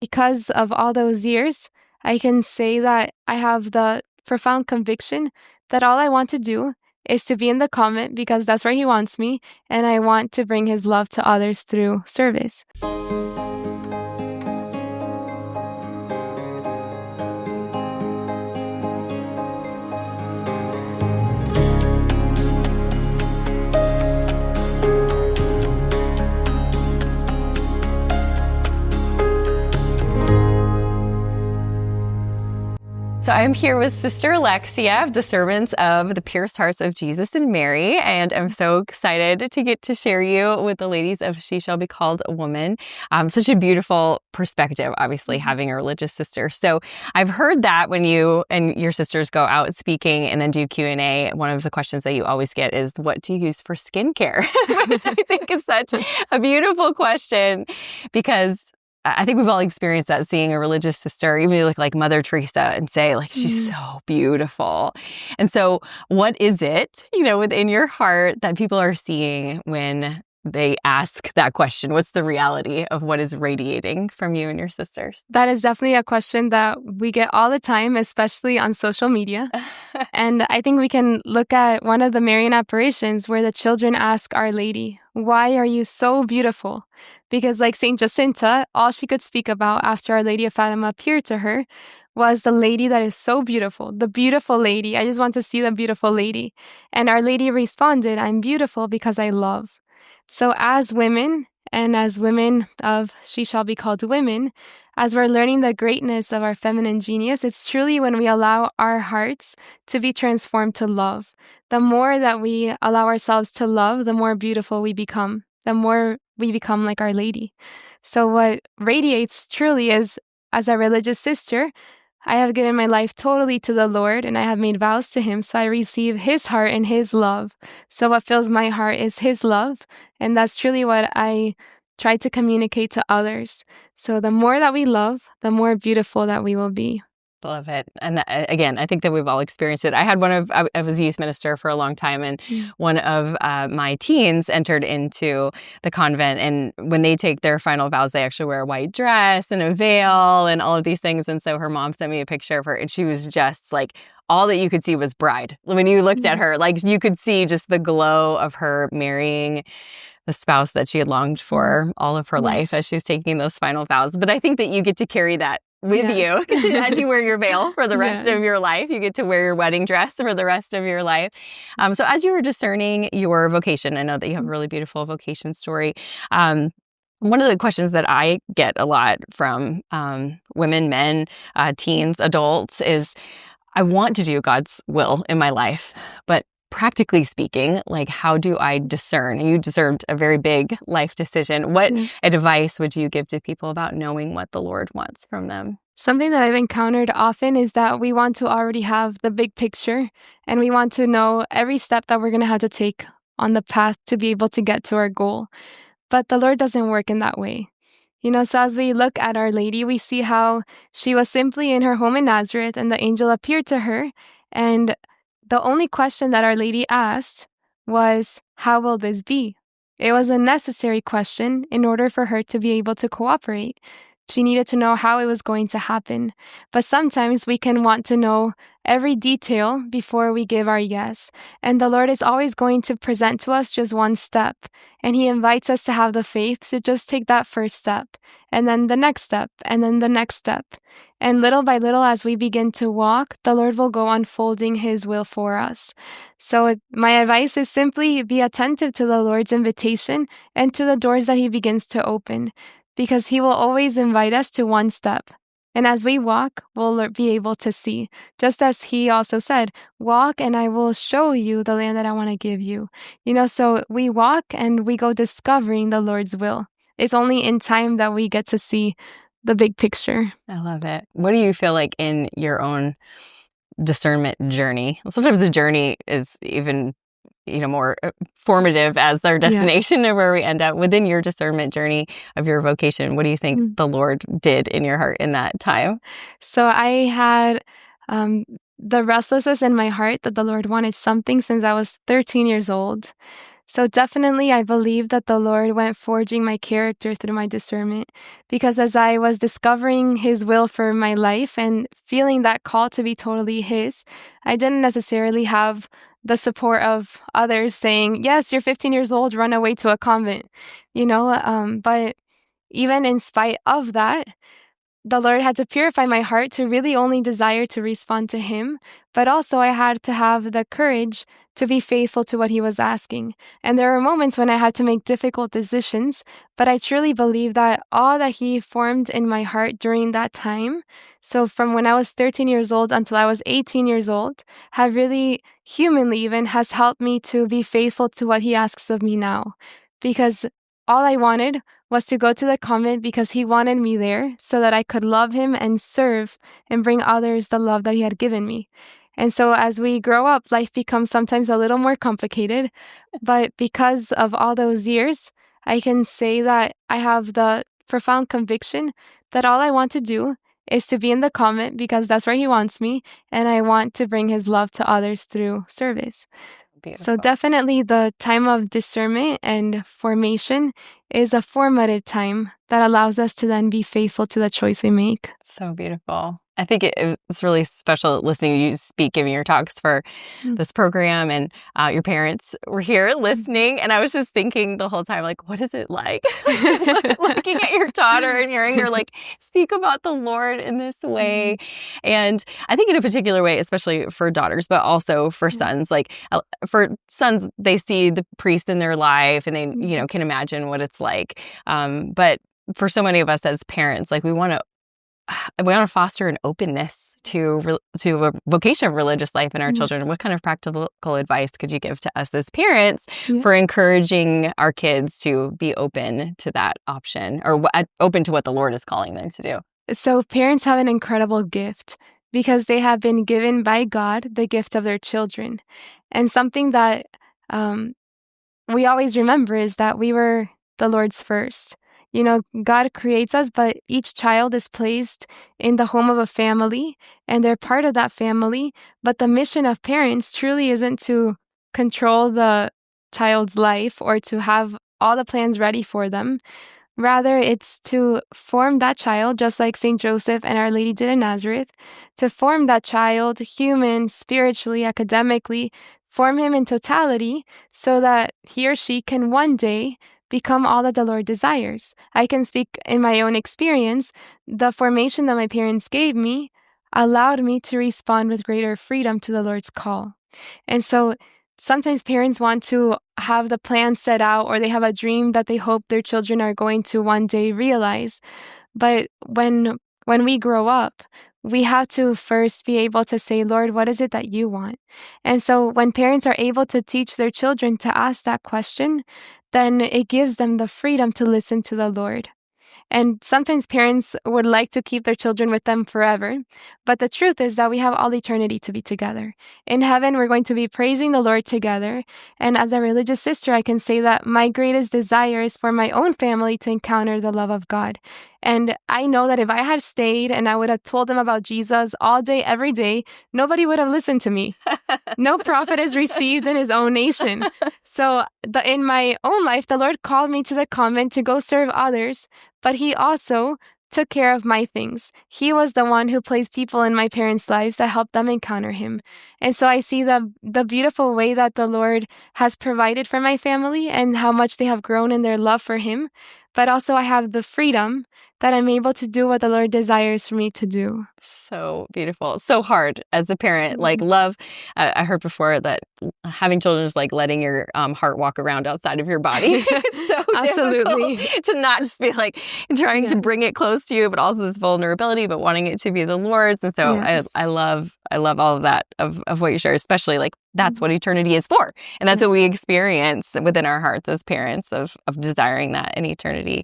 Because of all those years, I can say that I have the profound conviction that all I want to do is to be in the convent because that's where he wants me, and I want to bring his love to others through service. So I'm here with Sister Alexia of the Servants of the Pierced Hearts of Jesus and Mary, and I'm so excited to get to share you with the ladies of She Shall Be Called a Woman. Such a beautiful perspective, obviously, having a religious sister. So I've heard that when you and your sisters go out speaking and then do Q&A, one of the questions that you always get is, what do you use for skincare? Which I think is such a beautiful question, because I think we've all experienced that, seeing a religious sister, even look like Mother Teresa, and say, like, she's so beautiful. And so what is it, within your heart that people are seeing when they ask that question? What's the reality of what is radiating from you and your sisters? That is definitely a question that we get all the time, especially on social media. And I think we can look at one of the Marian apparitions where the children ask Our Lady, "Why are you so beautiful?" Because like Saint Jacinta, all she could speak about after Our Lady of Fatima appeared to her was the lady that is so beautiful, the beautiful lady. I just want to see the beautiful lady. And Our Lady responded, "I'm beautiful because I love." So as women, and as women of She Shall Be Called Women, as we're learning the greatness of our feminine genius, it's truly when we allow our hearts to be transformed to love. The more that we allow ourselves to love, the more beautiful we become, the more we become like Our Lady. So what radiates truly is, as a religious sister, I have given my life totally to the Lord, and I have made vows to him, so I receive his heart and his love. So what fills my heart is his love, and that's truly what I try to communicate to others. So the more that we love, the more beautiful that we will be. Love it. And again, I think that we've all experienced it. I was a youth minister for a long time, and one of my teens entered into the convent, and when they take their final vows, they actually wear a white dress and a veil and all of these things. And so her mom sent me a picture of her, and she was just like, all that you could see was bride. When you looked at her, like, you could see just the glow of her marrying the spouse that she had longed for all of her life as she was taking those final vows. But I think that you get to carry that with you as you wear your veil for the rest of your life. You get to wear your wedding dress for the rest of your life. So as you were discerning your vocation, I know that you have a really beautiful vocation story. One of the questions that I get a lot from women, men, teens, adults is, I want to do God's will in my life, but practically speaking, like, how do I discern? And you discerned a very big life decision. What advice would you give to people about knowing what the Lord wants from them? Something that I've encountered often is that we want to already have the big picture, and we want to know every step that we're going to have to take on the path to be able to get to our goal. But the Lord doesn't work in that way. So as we look at Our Lady, we see how she was simply in her home in Nazareth, and the angel appeared to her, and the only question that Our Lady asked was, how will this be? It was a necessary question in order for her to be able to cooperate. She needed to know how it was going to happen. But sometimes we can want to know every detail before we give our yes. And the Lord is always going to present to us just one step. And he invites us to have the faith to just take that first step, and then the next step, and then the next step. And little by little, as we begin to walk, the Lord will go unfolding his will for us. So my advice is simply be attentive to the Lord's invitation and to the doors that he begins to open, because he will always invite us to one step. And as we walk, we'll be able to see. Just as he also said, walk and I will show you the land that I want to give you. So we walk and we go discovering the Lord's will. It's only in time that we get to see the big picture. I love it. What do you feel like in your own discernment journey? Sometimes the journey is even more formative as our destination of where we end up. Within your discernment journey of your vocation, what do you think the Lord did in your heart in that time? So I had the restlessness in my heart that the Lord wanted something since I was 13 years old. So definitely, I believe that the Lord went forging my character through my discernment, because as I was discovering His will for my life and feeling that call to be totally His, I didn't necessarily have the support of others saying, yes, you're 15 years old, run away to a convent, but even in spite of that, the Lord had to purify my heart to really only desire to respond to Him, but also I had to have the courage to be faithful to what He was asking. And there were moments when I had to make difficult decisions, but I truly believe that all that He formed in my heart during that time, so from when I was 13 years old until I was 18 years old, have really, humanly even, has helped me to be faithful to what He asks of me now. Because all I wanted was to go to the convent because He wanted me there so that I could love Him and serve and bring others the love that He had given me. And so as we grow up, life becomes sometimes a little more complicated. But because of all those years, I can say that I have the profound conviction that all I want to do is to be in the convent because that's where He wants me, and I want to bring His love to others through service. Beautiful. So definitely the time of discernment and formation is a formative time that allows us to then be faithful to the choice we make. So beautiful. I think it's really special listening to you speak, giving your talks for this program, and your parents were here listening. And I was just thinking the whole time, like, what is it like looking at your daughter and hearing her like speak about the Lord in this way? And I think in a particular way, especially for daughters, but also for sons, like for sons, they see the priest in their life and they, can imagine what it's like. But for so many of us as parents, like we want to foster an openness to a vocation of religious life in our children. What kind of practical advice could you give to us as parents for encouraging our kids to be open to that option, or open to what the Lord is calling them to do? So parents have an incredible gift because they have been given by God the gift of their children. And something that we always remember is that we were the Lord's first. God creates us, but each child is placed in the home of a family, and they're part of that family. But the mission of parents truly isn't to control the child's life or to have all the plans ready for them. Rather, it's to form that child, just like St. Joseph and Our Lady did in Nazareth, to form that child human, spiritually, academically, form him in totality so that he or she can one day become all that the Lord desires. I can speak in my own experience. The formation that my parents gave me allowed me to respond with greater freedom to the Lord's call. And so sometimes parents want to have the plan set out, or they have a dream that they hope their children are going to one day realize. But when we grow up, we have to first be able to say, Lord, what is it that you want? And so when parents are able to teach their children to ask that question, then it gives them the freedom to listen to the Lord. And sometimes parents would like to keep their children with them forever. But the truth is that we have all eternity to be together. In heaven, we're going to be praising the Lord together. And as a religious sister, I can say that my greatest desire is for my own family to encounter the love of God. And I know that if I had stayed and I would have told them about Jesus all day, every day, nobody would have listened to me. No prophet is received in his own nation. So in my own life, the Lord called me to the convent to go serve others, but He also took care of my things. He was the one who placed people in my parents' lives that helped them encounter Him. And so I see the beautiful way that the Lord has provided for my family and how much they have grown in their love for Him. But also I have the freedom that I'm able to do what the Lord desires for me to do. So beautiful. So hard as a parent. Like love, I heard before that having children is like letting your heart walk around outside of your body. It's so Absolutely. difficult to not just be like trying to bring it close to you, but also this vulnerability, but wanting it to be the Lord's. And so I love all of that, of what you share, especially like that's what eternity is for. And that's what we experience within our hearts as parents of desiring that in eternity.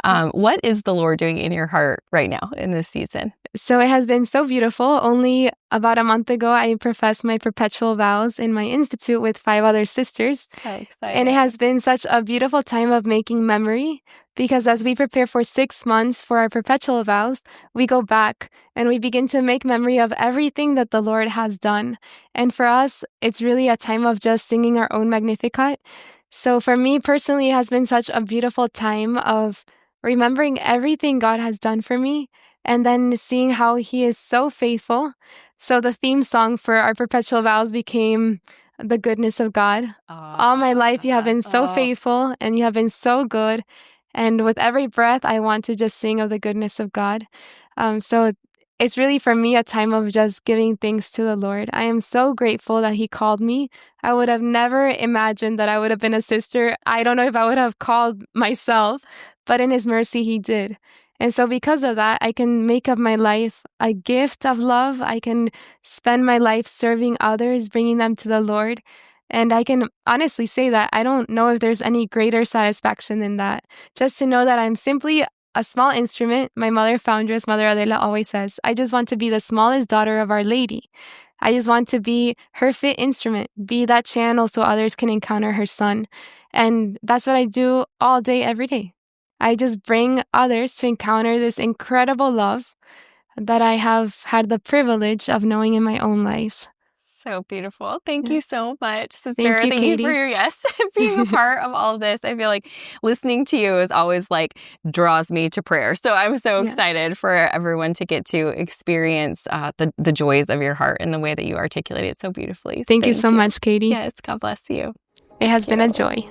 What is the Lord doing in your heart right now in this season? So it has been so beautiful. Only about a month ago, I professed my perpetual vows in my institute with 5 other sisters. So exciting. And it has been such a beautiful time of making memory, because as we prepare for 6 months for our perpetual vows, we go back and we begin to make memory of everything that the Lord has done. And for us, it's really a time of just singing our own Magnificat, So for me personally, it has been such a beautiful time of remembering everything God has done for me and then seeing how He is so faithful. So the theme song for our perpetual vows became the goodness of God. All my life, you have been so faithful and you have been so good. And with every breath, I want to just sing of the goodness of God. So it's really for me a time of just giving thanks to the Lord. I am so grateful that He called me. I would have never imagined that I would have been a sister. I don't know if I would have called myself, but in His mercy, He did. And so because of that, I can make of my life a gift of love. I can spend my life serving others, bringing them to the Lord. And I can honestly say that I don't know if there's any greater satisfaction than that. Just to know that I'm simply a small instrument. My mother foundress, Mother Adela, always says, I just want to be the smallest daughter of Our Lady. I just want to be her fit instrument, be that channel so others can encounter her Son. And that's what I do all day, every day. I just bring others to encounter this incredible love that I have had the privilege of knowing in my own life. So beautiful. Thank you so much, Sister. Thank you, Katie. For your being a part of all of this. I feel like listening to you is always like draws me to prayer. So I'm so excited for everyone to get to experience the joys of your heart in the way that you articulate it so beautifully. Thank you so much, Katie. Yes, God bless you. It has been a joy.